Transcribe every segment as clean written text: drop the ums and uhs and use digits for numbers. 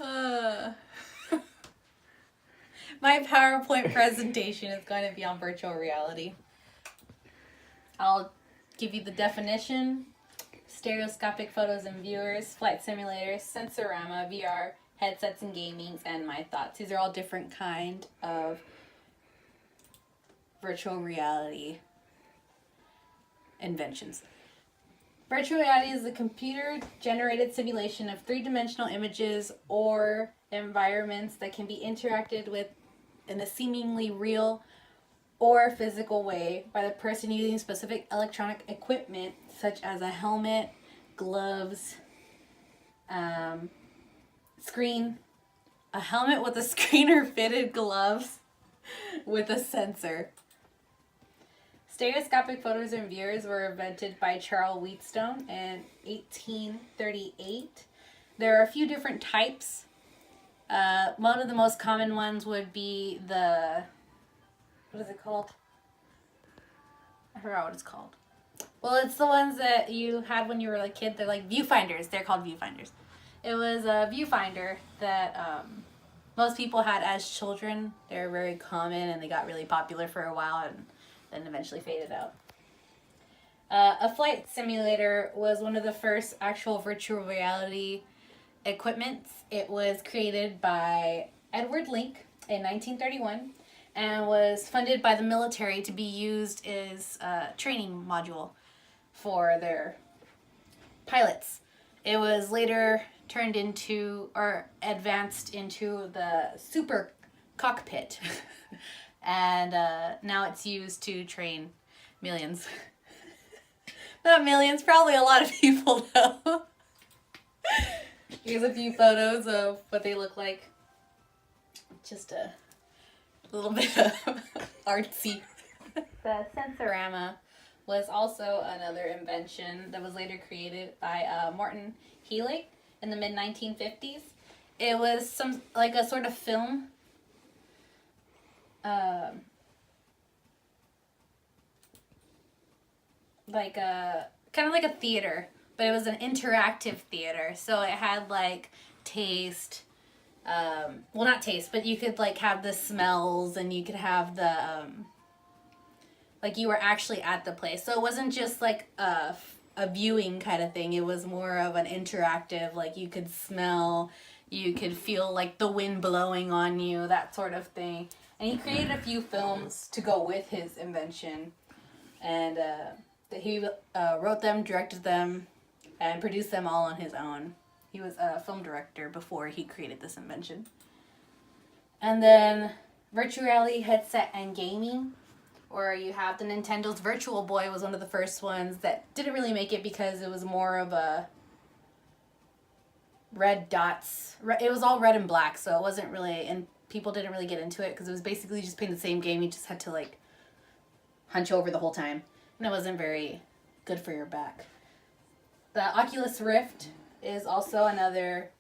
Uh, my PowerPoint presentation is going to be on virtual reality. I'll give you the definition: stereoscopic photos and viewers, flight simulators, Sensorama, VR, headsets and gamings, and my thoughts. These are all different kind of virtual reality inventions. Virtual reality is a computer-generated simulation of three-dimensional images or environments that can be interacted with in a seemingly real or physical way by the person using specific electronic equipment such as a helmet, gloves, screen, a helmet with a screen or fitted gloves with a sensor. Stereoscopic photos and viewers were invented by Charles Wheatstone in 1838. There are a few different types. One of the most common ones would be the, what is it called? I forgot what it's called. Well, it's the ones that you had when you were a kid. They're like viewfinders. They're called viewfinders. It was a viewfinder that most people had as children. They were very common and they got really popular for a while and then eventually faded out. A flight simulator was one of the first actual virtual reality equipments. It was created by Edward Link in 1931 and was funded by the military to be used as a training module for their pilots. It was later turned into or advanced into the super cockpit. And now it's used to train millions. Not millions, probably a lot of people though. Here's a few photos of what they look like. Just a little bit of artsy. The Sensorama was also another invention that was later created by Morton Healy in the mid-1950s. It was some like a sort of film. Like a kind of like a theater, but it was an interactive theater. So it had like taste, well, not taste, but you could like have the smells and you could have the like you were actually at the place. So it wasn't just like a viewing kind of thing. It was more of an interactive, like you could smell, you could feel like the wind blowing on you, that sort of thing. And he created a few films to go with his invention. And he wrote them, directed them, and produced them all on his own. He was a film director before he created this invention. And then virtual reality headset and gaming, or you have the Nintendo's Virtual Boy was one of the first ones that didn't really make it because it was more of a red dots. It was all red and black, so it wasn't really, and people didn't really get into it because it was basically just playing the same game. You just had to like hunch over the whole time. And it wasn't very good for your back. The Oculus Rift is also another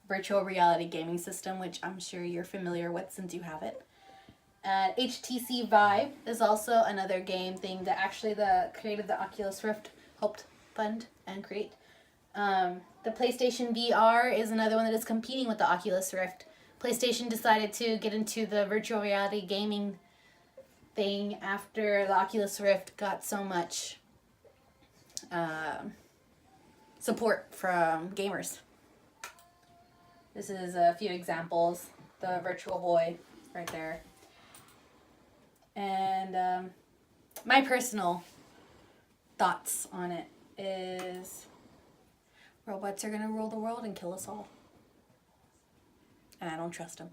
virtual reality gaming system, which I'm sure you're familiar with since you have it. HTC Vive is also another game thing that actually the creator of the Oculus Rift helped fund and create. The PlayStation VR is another one that is competing with the Oculus Rift. PlayStation decided to get into the virtual reality gaming thing after the Oculus Rift got so much support from gamers. This is a few examples. The Virtual Boy right there. And my personal thoughts on it is robots are going to rule the world and kill us all. And I don't trust them.